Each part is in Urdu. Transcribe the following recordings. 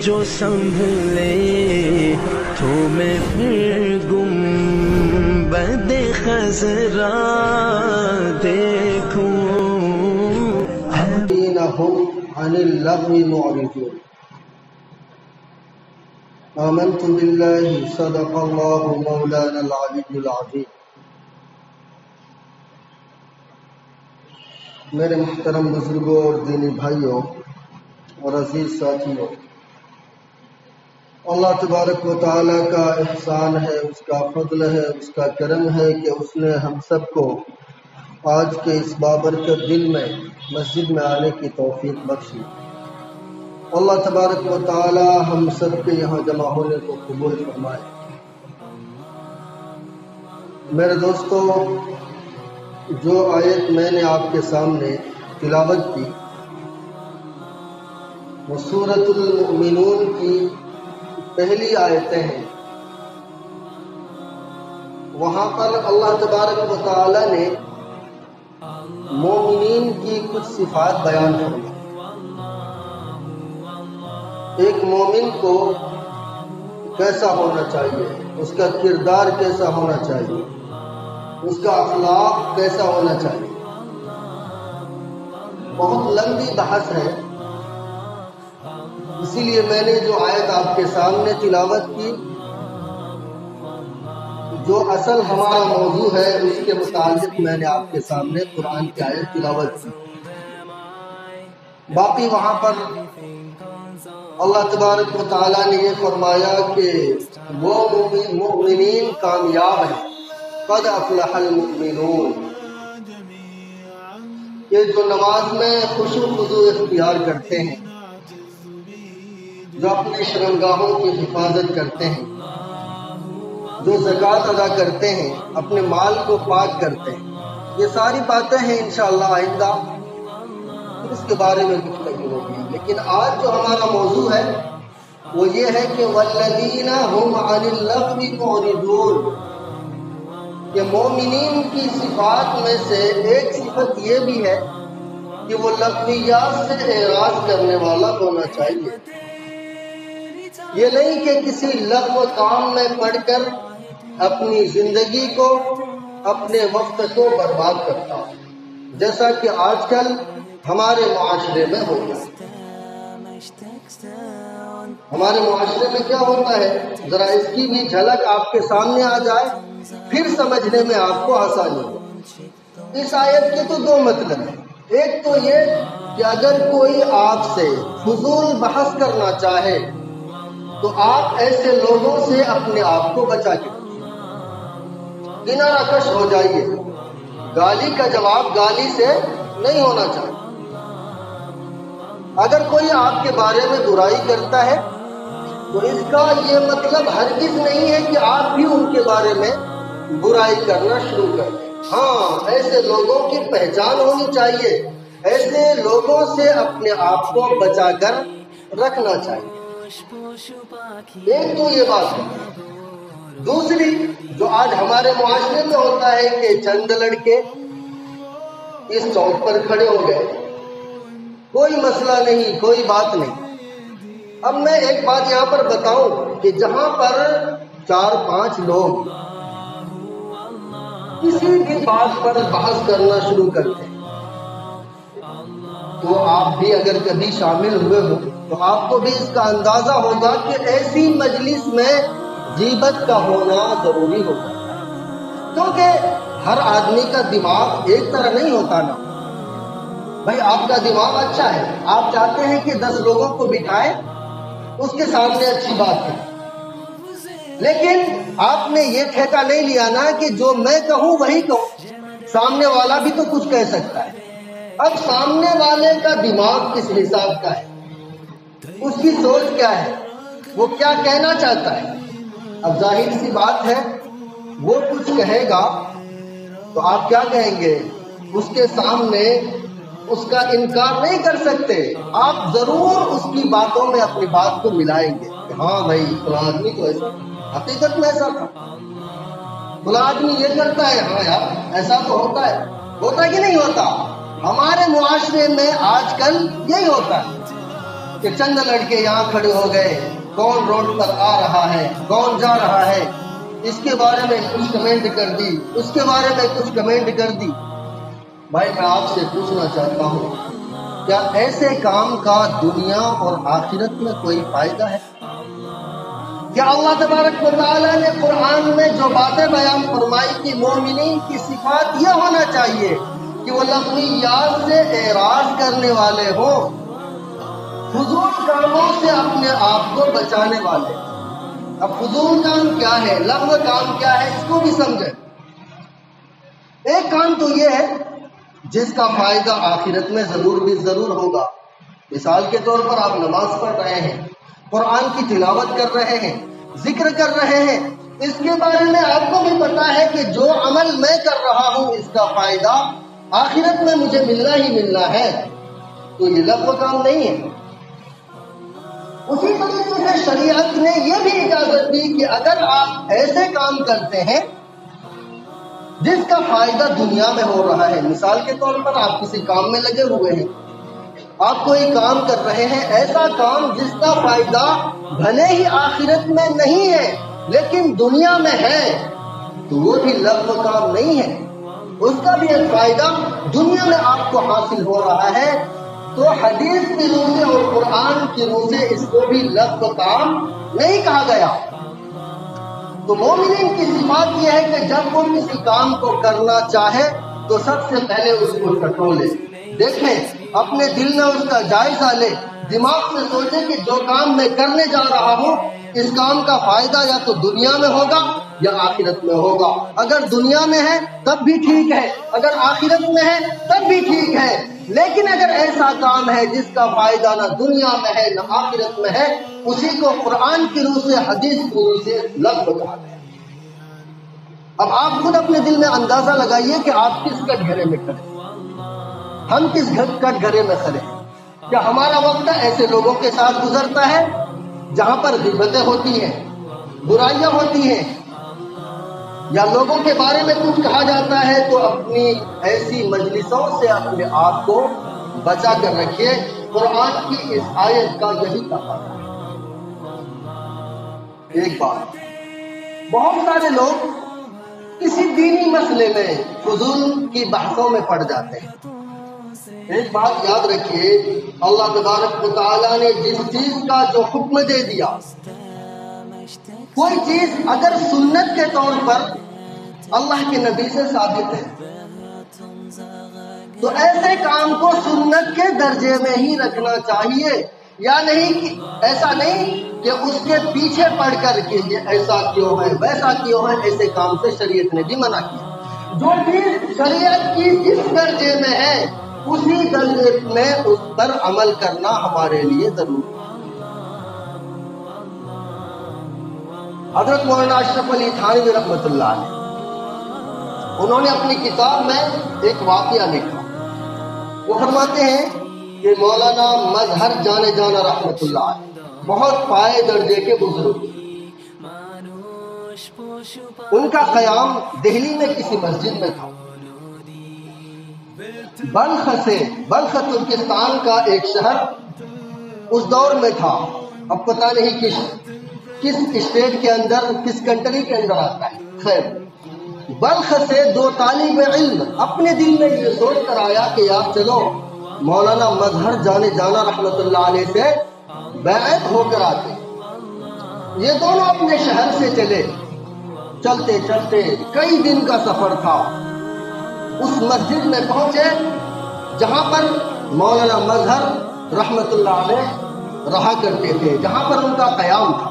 جو سنبھلے تو میں پھر گنبد خضرا دیکھوں. عن اللغو معرضون. آمنت باللہ صدق اللہ مولانا العلی العظیم. میرے محترم بزرگوں اور دینی بھائیوں اور عزیز ساتھیوں، اللہ تبارک و تعالیٰ کا احسان ہے، اس کا فضل ہے، اس کا کرم ہے کہ اس نے ہم سب کو آج کے اس بابرکت دن میں مسجد میں آنے کی توفیق بخشی. اللہ تبارک و تعالیٰ ہم سب کے یہاں جمع ہونے کو قبول فرمائے. میرے دوستو، جو آیت میں نے آپ کے سامنے تلاوت کی وہ سورۃ المؤمنون کی پہلی آیتیں ہیں. وہاں پر اللہ تبارک و تعالی نے مومنین کی کچھ صفات بیان فرمائی. ایک مومن کو کیسا ہونا چاہیے، اس کا کردار کیسا ہونا چاہیے، اس کا اخلاق کیسا ہونا چاہیے. بہت لمبی بحث ہے، اسی لیے میں نے جو آیت آپ کے سامنے تلاوت کی، جو اصل ہمارا موضوع ہے اس کے متعلق میں نے آپ کے سامنے قرآن کی آیت تلاوت کی. باقی وہاں پر اللہ تبارک و تعالیٰ نے یہ فرمایا کہ وہ مومنین کامیاب ہیں. قد افلح المؤمنون، یہ جو نماز میں خشوع و خضوع اختیار کرتے ہیں، جو اپنے شرمگاہوں کی حفاظت کرتے ہیں، جو زکوٰۃ ادا کرتے ہیں، اپنے مال کو پاک کرتے ہیں. یہ ساری باتیں ہیں، انشاءاللہ آئندہ اس کے بارے میں گفتگو ہوگی. لیکن آج جو ہمارا موضوع ہے وہ یہ ہے کہ والذین هم عن اللغو معرضون، کہ مومنین کی صفات میں سے ایک صفت یہ بھی ہے کہ وہ لغویات سے اعراض کرنے والا ہونا چاہیے. یہ نہیں کہ کسی لغو کام میں پڑھ کر اپنی زندگی کو، اپنے وقت کو برباد کرتا ہو، جیسا کہ آج کل ہمارے معاشرے میں ہوتا ہے. ہمارے معاشرے میں کیا ہوتا ہے، ذرا اس کی بھی جھلک آپ کے سامنے آ جائے، پھر سمجھنے میں آپ کو آسانی ہو. اس آیت کے تو دو مطلب ہیں. ایک تو یہ کہ اگر کوئی آپ سے فضول بحث کرنا چاہے تو آپ ایسے لوگوں سے اپنے آپ کو بچا کے کنارہ کش ہو جائیے. گالی کا جواب گالی سے نہیں ہونا چاہیے. اگر کوئی آپ کے بارے میں برائی کرتا ہے تو اس کا یہ مطلب ہرگز نہیں ہے کہ آپ بھی ان کے بارے میں برائی کرنا شروع کر دیں. ہاں، ایسے لوگوں کی پہچان ہونی چاہیے، ایسے لوگوں سے اپنے آپ کو بچا کر رکھنا چاہیے. ایک تو یہ بات ہے. دوسری جو آج ہمارے معاشرے میں ہوتا ہے کہ چند لڑکے اس چوک پر کھڑے ہو گئے، کوئی مسئلہ نہیں، کوئی بات نہیں. اب میں ایک بات یہاں پر بتاؤں کہ جہاں پر 4-5 لوگ کسی بھی بات پر بحث کرنا شروع کرتے ہیں تو آپ بھی اگر کبھی شامل ہوئے ہو تو آپ کو بھی اس کا اندازہ ہوگا کہ ایسی مجلس میں غیبت کا ہونا ضروری ہوتا ہے. کیونکہ ہر آدمی کا دماغ ایک طرح نہیں ہوتا نا. بھائی آپ کا دماغ اچھا ہے، آپ چاہتے ہیں کہ 10 لوگوں کو بٹھائیں، اس کے سامنے اچھی بات ہے، لیکن آپ نے یہ ٹھیکہ نہیں لیا نا کہ جو میں کہوں وہی کہوں. سامنے والا بھی تو کچھ کہہ سکتا ہے. اب سامنے والے کا دماغ کس حساب کا ہے، اس کی سوچ کیا ہے، وہ کیا کہنا چاہتا ہے. اب ظاہر سی بات ہے وہ کچھ کہے گا تو آپ کیا کہیں گے، اس کے سامنے اس کا انکار نہیں کر سکتے. آپ ضرور اس کی باتوں میں اپنی بات کو ملائیں گے کہ ہاں بھائی فلاں آدمی تو ایسا، حقیقت میں ایسا تھا، فلاں آدمی یہ کرتا ہے، ہاں یار ایسا تو ہوتا ہے. ہوتا کہ نہیں ہوتا؟ ہمارے معاشرے میں آج کل یہی ہوتا ہے. کہ چند لڑکے یہاں کھڑے ہو گئے، کون روڈ پر آ رہا ہے، کون جا رہا ہے، اس کے بارے میں کچھ کمنٹ کر دی، اس کے بارے میں کچھ کمنٹ کر دی۔ بھائی میں آپ سے پوچھنا چاہتا ہوں، کیا ایسے کام کا دنیا اور آخرت میں کوئی فائدہ ہے؟ کیا اللہ تبارک و تعالیٰ نے قرآن میں جو باتیں بیان فرمائی کہ مومنین کی صفات یہ ہونا چاہیے کہ وہ لغویات سے اعراض کرنے والے ہوں، فضول کاموں سے اپنے آپ کو بچانے والے۔ اب فضول کام کیا ہے، لغو کام کیا ہے، اس کو بھی سمجھیں۔ ایک کام تو یہ ہے جس کا فائدہ آخرت میں ضرور ہوگا۔ مثال کے طور پر آپ نماز پڑھ رہے ہیں، قرآن کی تلاوت کر رہے ہیں، ذکر کر رہے ہیں، اس کے بارے میں آپ کو بھی پتا ہے کہ جو عمل میں کر رہا ہوں اس کا فائدہ آخرت میں مجھے ملنا ہی ملنا ہے، تو یہ لغو کام نہیں ہے۔ اسی طریقے سے شریعت نے یہ بھی اجازت دی کہ اگر آپ ایسے کام کرتے ہیں جس کا فائدہ دنیا میں ہو رہا ہے، مثال کے طور پر آپ کسی کام میں لگے ہوئے ہیں، آپ کوئی کام کر رہے ہیں، ایسا کام جس کا فائدہ بھلے ہی آخرت میں نہیں ہے لیکن دنیا میں ہے، تو وہ بھی لغو کام نہیں ہے، اس کا بھی ایک فائدہ دنیا میں آپ کو حاصل ہو رہا ہے، تو حدیث کی روح سے اور قرآن کی روح سے اس کو بھی لغو کام نہیں کہا گیا۔ تو مومنین کی صفات یہ ہے کہ جب وہ کسی کام کو کرنا چاہے تو سب سے پہلے اس کو ٹٹولے، دیکھیں اپنے دل میں اس کا جائزہ لے، دماغ سے سوچے کہ جو کام میں کرنے جا رہا ہوں اس کام کا فائدہ یا تو دنیا میں ہوگا یا آخرت میں ہوگا۔ اگر دنیا میں ہے تب بھی ٹھیک ہے، اگر آخرت میں ہے تب بھی ٹھیک ہے، لیکن اگر ایسا کام ہے جس کا فائدہ نہ دنیا میں ہے نہ آخرت میں ہے، اسی کو قرآن کی روح سے، حدیث کی روح سے لغو کہا گیا۔ اب آپ خود اپنے دل میں اندازہ لگائیے کہ آپ کس کٹ گھرے میں کھڑے ہیں، ہم کس کٹ گھرے میں کھڑے ہیں۔ کیا ہمارا وقت ایسے لوگوں کے ساتھ گزرتا ہے جہاں پر غیبتیں ہوتی ہیں، برائیاں ہوتی ہیں، یا لوگوں کے بارے میں کچھ کہا جاتا ہے، تو اپنی ایسی مجلسوں سے اپنے آپ کو بچا کر رکھیے۔ قرآن کی اس آیت کا یہی تقاضا ہے۔ ایک بات، بہت سارے لوگ کسی دینی مسئلے میں فضول کی بحثوں میں پڑ جاتے ہیں۔ ایک بات یاد رکھیے، اللہ تبارک و تعالیٰ نے جس چیز کا جو حکم دے دیا، کوئی چیز اگر سنت کے طور پر اللہ کے نبی سے ثابت ہے تو ایسے کام کو سنت کے درجے میں ہی رکھنا چاہیے، یا نہیں کہ ایسا نہیں کہ اس کے پیچھے پڑ کر کے یہ ایسا کیوں ہے ویسا کیوں ہے، ایسے کام سے شریعت نے بھی منع کیا۔ جو چیز شریعت کی جس درجے میں ہے اسی درجے میں اس پر عمل کرنا ہمارے لیے ضروری ہے۔ حضرت مولانا اشرف علی تھانوی رحمۃ اللہ علیہ، انہوں نے اپنی کتاب میں ایک واقعہ لکھا۔ وہ فرماتے ہیں کہ مولانا مظہر جانے جانا رحمۃ اللہ علیہ بہت پائے درجے کے بزرگ، ان کا قیام دہلی میں کسی مسجد میں تھا۔ بلخ ترکستان کا ایک شہر اس دور میں تھا، اب پتہ نہیں کس اسٹیٹ کے اندر، کس کنٹری کے اندر آتا ہے۔ خیر، بلخ سے دو طالب علم اپنے دل میں یہ سوچ کر آیا کہ یار چلو مولانا مظہر جانے جانا رحمۃ اللہ علیہ سے بیعت ہو کر آتے۔ یہ دونوں اپنے شہر سے چلے، چلتے چلتے کئی دن کا سفر تھا، اس مسجد میں پہنچے جہاں پر مولانا مظہر رحمۃ اللہ علیہ رہا کرتے تھے، جہاں پر ان کا قیام تھا۔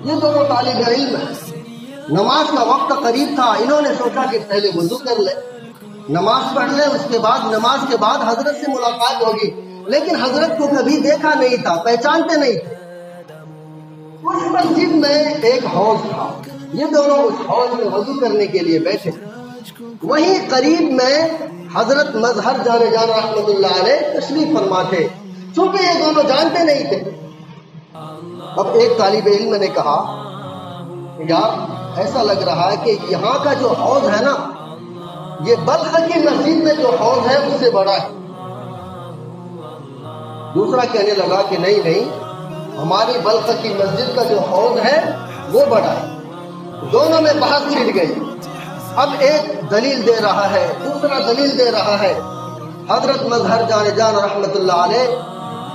یہ دونوں طالب علم، نماز کا وقت قریب تھا، انہوں نے سوچا کہ پہلے وضو کر لے، نماز پڑھ لے، اس کے بعد نماز کے بعد حضرت سے ملاقات ہوگی، لیکن حضرت کو کبھی دیکھا نہیں تھا، پہچانتے نہیں تھے۔ اس مسجد میں ایک حوض تھا، یہ دونوں اس حوض میں وضو کرنے کے لیے بیٹھے، وہیں قریب میں حضرت مظہر جانے جانا رحمۃ اللہ علیہ تشریف فرما تھے۔ چونکہ یہ دونوں جانتے نہیں تھے، اب ایک طالب علم نے کہا یار ایسا لگ رہا ہے کہ یہاں کا جو حوض ہے نا، یہ بلخ کی مسجد میں جو حوض ہے اس سے بڑا ہے۔ دوسرا کہنے لگا کہ نہیں نہیں، ہماری بلخ کی مسجد کا جو حوض ہے وہ بڑا ہے۔ دونوں میں بحث چھڑ گئی۔ اب ایک دلیل دے رہا ہے، دوسرا دلیل دے رہا ہے۔ حضرت مظہر جان جان رحمت اللہ علیہ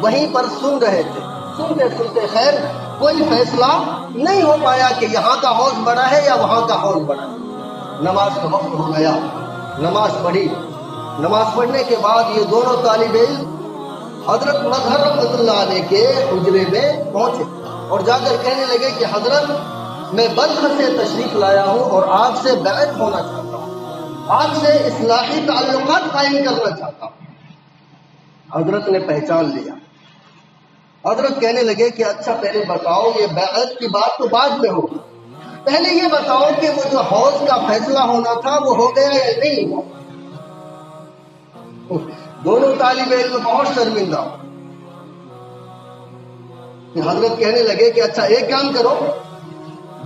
وہیں پر سن رہے تھے۔ سنتے سنتے خیر کوئی فیصلہ نہیں ہو پایا کہ یہاں کا حوض بڑا ہے یا وہاں کا حوض بڑا ہے۔ نماز کا وقت ہو گیا، نماز پڑھی۔ نماز پڑھنے کے بعد یہ دونوں طالب علم حضرت مظہر رحمت اللہ علیہ کے حجرے میں پہنچے اور جا کر کہنے لگے کہ حضرت میں بلخ سے تشریف لایا ہوں اور آپ سے بیعت ہونا چاہتا ہوں، آپ سے اصلاحی تعلقات قائم کرنا چاہتا ہوں۔ حضرت نے پہچان لیا۔ حضرت کہنے لگے کہ اچھا پہلے بتاؤ، یہ بیعت کی بات تو بعد میں ہوگی، پہلے یہ بتاؤ کہ وہ جو حوض کا فیصلہ ہونا تھا وہ ہو گیا یا نہیں ہوا؟ دونوں طالب علم بہت شرمندہ۔ حضرت کہنے لگے کہ اچھا ایک کام کرو،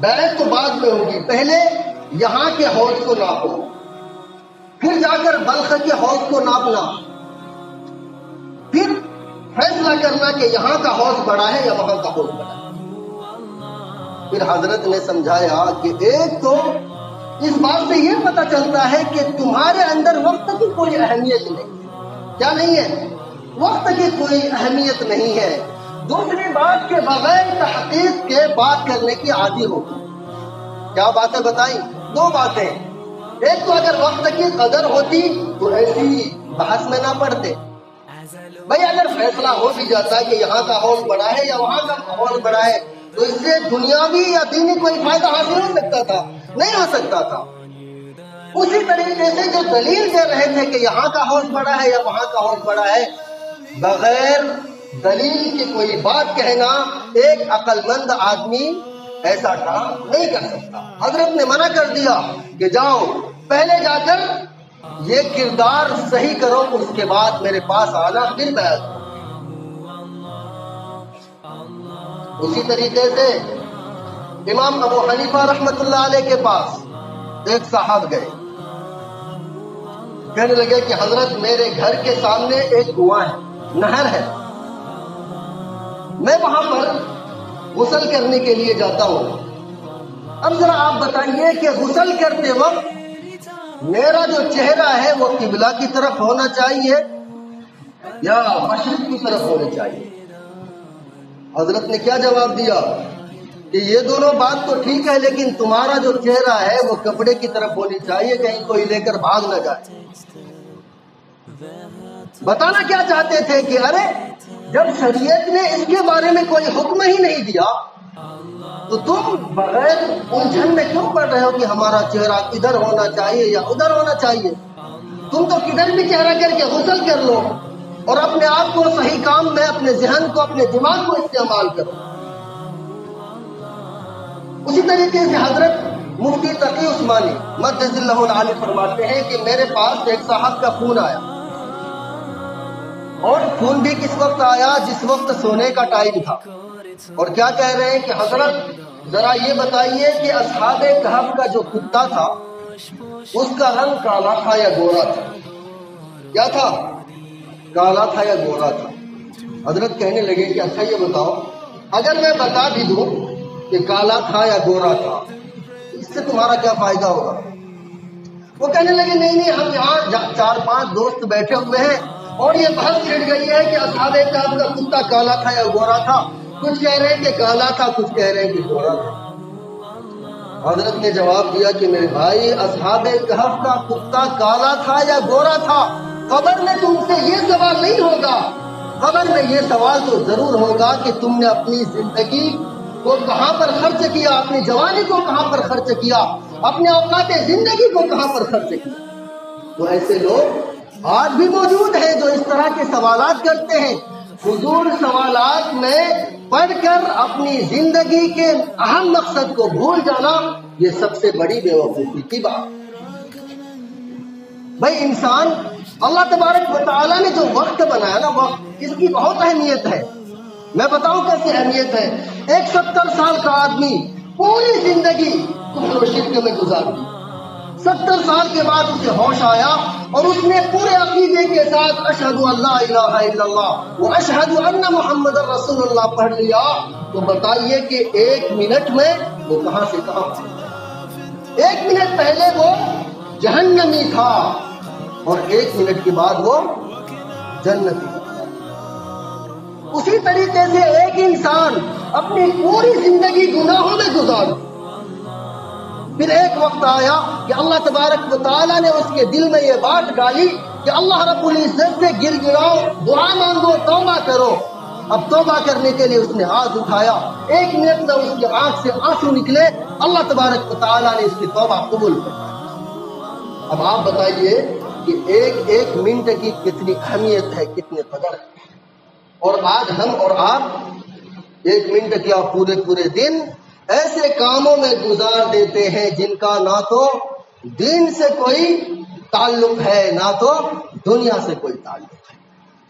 بیعت تو بعد میں ہوگی، پہلے یہاں کے حوض کو ناپو، پھر جا کر بلخ کے حوض کو ناپنا، پھر فیصلہ کرنا کہ یہاں کا حوض بڑا ہے یا وہاں کا حوض بڑا ہے۔ پھر حضرت نے سمجھایا کہ ایک تو اس بات سے یہ پتہ چلتا ہے کہ تمہارے اندر وقت کی کوئی اہمیت نہیں، کیا نہیں ہے؟ وقت کی کوئی اہمیت نہیں ہے۔ دوسری بات کہ بغیر تحقیق کے بات کرنے کی عادی ہوگی۔ کیا باتیں بتائیں؟ دو باتیں۔ ایک تو اگر وقت کی قدر ہوتی تو ایسی بحث میں نہ پڑتے۔ بھائی اگر فیصلہ ہو بھی جاتا کہ یہاں کا حوض بڑا ہے یا وہاں کا حوض بڑا ہے تو اس سے دنیاوی یا دینی کوئی فائدہ حاصل ہو سکتا تھا؟ نہیں ہو سکتا تھا۔ اسی طریقے سے جو دلیل دے رہے تھے کہ یہاں کا حوض بڑا ہے یا وہاں کا حوض بڑا ہے، بغیر دلیل کی کوئی بات کہنا ایک عقل مند آدمی ایسا کام نہیں کر سکتا۔ حضرت نے منع کر دیا کہ جاؤ پہلے جا کر یہ کردار صحیح کرو، اس کے بعد میرے پاس آنا، پھر بیعت کرو۔ اسی طریقے سے امام ابو حنیفہ رحمت اللہ علیہ کے پاس ایک صاحب گئے، کہنے لگے کہ حضرت میرے گھر کے سامنے ایک کنواں ہے، نہر ہے، میں وہاں پر غسل کرنے کے لیے جاتا ہوں۔ اب ذرا آپ بتائیے کہ غسل کرتے وقت میرا جو چہرہ ہے وہ قبلہ کی طرف ہونا چاہیے یا مشرق کی طرف ہونا چاہیے؟ حضرت نے کیا جواب دیا کہ یہ دونوں بات تو ٹھیک ہے، لیکن تمہارا جو چہرہ ہے وہ کپڑے کی طرف ہونی چاہیے، کہیں کوئی لے کر بھاگ نہ جائے۔ بتانا کیا چاہتے تھے کہ ارے جب شریعت نے اس کے بارے میں کوئی حکم ہی نہیں دیا تو تم بغیر الجھن میں کیوں پڑ رہے ہو کہ ہمارا چہرہ ادھر ہونا چاہیے یا ادھر ہونا چاہیے؟ تم تو کدھر بھی چہرہ کر کے غسل کر لو اور اپنے آپ کو صحیح کام میں، اپنے ذہن کو، اپنے دماغ کو استعمال کرو۔ اسی طریقے سے حضرت مفتی تقی عثمانی مدد اللہ العالی فرماتے ہیں کہ میرے پاس ایک صاحب کا فون آیا، اور فون بھی کس وقت آیا؟ جس وقت سونے کا ٹائم تھا، اور کیا کہہ رہے ہیں کہ حضرت ذرا یہ بتائیے کہ اصحاب کہف کا جو کتا تھا اس کا رنگ کالا تھا یا گورا تھا؟ کیا تھا؟ کالا تھا یا گورا تھا؟ حضرت کہنے لگے کہ اچھا یہ بتاؤ، اگر میں بتا بھی دوں کہ کالا تھا یا گورا تھا اس سے تمہارا کیا فائدہ ہوگا؟ وہ کہنے لگے نہیں ہم یہاں 4-5 دوست بیٹھے ہوئے ہیں اور یہ بحث چھڑ گئی ہے کہ اصحاب کہف کا کتا کالا تھا یا گورا تھا، کچھ کہہ رہے ہیں کہ کالا تھا، کچھ کہہ رہے ہیں کہ گورا تھا۔ حضرت نے جواب دیا کہ میرے بھائی اصحاب کہف کا کتا کالا تھا یا گورا تھا، قبر میں تم سے یہ سوال نہیں ہوگا، قبر میں یہ سوال تو ضرور ہوگا کہ تم نے اپنی زندگی کو کہاں پر خرچ کیا، اپنی جوانی کو کہاں پر خرچ کیا، اپنے اوقات زندگی کو کہاں پر خرچ کیا۔ تو ایسے لوگ آج بھی موجود ہیں جو اس طرح کے سوالات کرتے ہیں۔ فضول سوالات میں پڑھ کر اپنی زندگی کے اہم مقصد کو بھول جانا یہ سب سے بڑی بیوقوفی کی بات۔ بھائی انسان، اللہ تبارک و تعالیٰ نے جو وقت بنایا نا، وقت اس کی بہت اہمیت ہے۔ میں بتاؤں کیسی اہمیت ہے۔ ایک 70 سال کا آدمی پوری زندگی کفر و شرک میں گزار دی، 70 سال کے بعد اسے ہوش آیا اور اس نے پورے عقیدے کے ساتھ اشہد ان لا الہ الا اللہ و اشہد ان محمد رسول اللہ پڑھ لیا، تو بتائیے کہ 1 منٹ میں وہ کہاں سے کہاں پہنچا؟ 1 منٹ پہلے وہ جہنمی تھا اور 1 منٹ کے بعد وہ جنتی تھا۔ اسی طریقے سے ایک انسان اپنی پوری زندگی گناہوں میں گزار، پھر ایک وقت آیا کہ اللہ تبارک و تعالیٰ نے اس کے دل میں یہ بات ڈالی کہ اللہ رب العزت سے گر گراؤ، دعا مانگو، توبہ کرو۔ اب توبہ کرنے کے لیے اس نے ہاتھ اٹھایا، 1 منٹ میں اس کی آنکھ سے آنسو نکلے، اللہ تبارک و تعالیٰ نے اس کی توبہ قبول کر۔ اب آپ بتائیے کہ ایک منٹ کی کتنی اہمیت ہے، کتنی قدر ہے، اور آج ہم اور آپ 1 منٹ کیا پورے دن ایسے کاموں میں گزار دیتے ہیں جن کا نہ تو دین سے کوئی تعلق ہے نہ تو دنیا سے کوئی تعلق ہے۔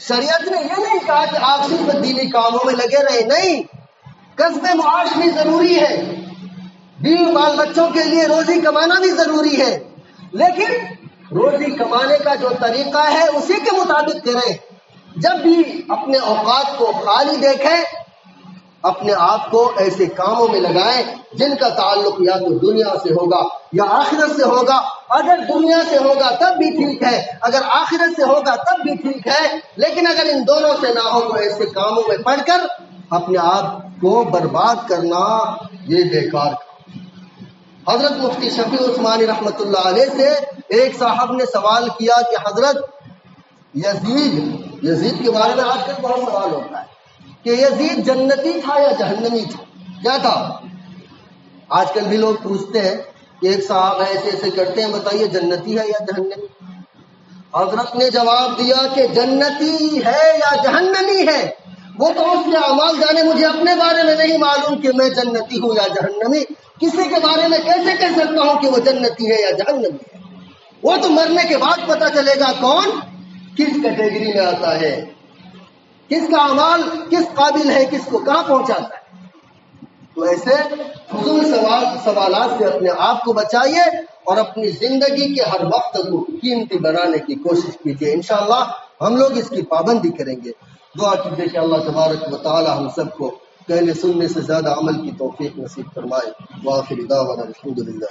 شریعت نے یہ نہیں کہا کہ آپ صرف دینی کاموں میں لگے رہے، نہیں، کسب معاش بھی ضروری ہے، بیوی بال بچوں کے لیے روزی کمانا بھی ضروری ہے، لیکن روزی کمانے کا جو طریقہ ہے اسی کے مطابق کریں۔ جب بھی اپنے اوقات کو خالی دیکھیں، اپنے آپ کو ایسے کاموں میں لگائیں جن کا تعلق یا تو دنیا سے ہوگا یا آخرت سے ہوگا۔ اگر دنیا سے ہوگا تب بھی ٹھیک ہے، اگر آخرت سے ہوگا تب بھی ٹھیک ہے، لیکن اگر ان دونوں سے نہ ہو تو ایسے کاموں میں پڑھ کر اپنے آپ کو برباد کرنا یہ بیکار۔ حضرت مفتی شفیع عثمانی رحمۃ اللہ علیہ سے ایک صاحب نے سوال کیا کہ حضرت یزید کے بارے میں آج کل بہت سوال ہوتا ہے کہ یزید جنتی تھا یا جہنمی تھا، کیا تھا؟ آج کل بھی لوگ پوچھتے ہیں کہ ایک صاحب ایسے کرتے ہیں، بتائیے جنتی ہے یا جہنمی؟ حضرت نے جواب دیا کہ جنتی ہے یا جہنمی ہے وہ تو اس کے اعمال جانے، مجھے اپنے بارے میں نہیں معلوم کہ میں جنتی ہوں یا جہنمی، کسی کے بارے میں کیسے کہہ سکتا ہوں کہ وہ جنتی ہے یا جہنمی ہے؟ وہ تو مرنے کے بعد پتہ چلے گا کون کس کیٹیگری میں آتا ہے، کس کا اعمال کس قابل ہے، کس کو کہاں پہنچاتا ہے۔ تو ایسے فضول سوالات سے اپنے آپ کو بچائیے اور اپنی زندگی کے ہر وقت کو قیمتی بنانے کی کوشش کیجیے، انشاءاللہ ہم لوگ اس کی پابندی کریں گے۔ دعا کیجیے کہ اللہ تبارک و تعالی ہم سب کو کہنے سننے سے زیادہ عمل کی توفیق نصیب فرمائے۔ وآخر دعوانا الحمدللہ۔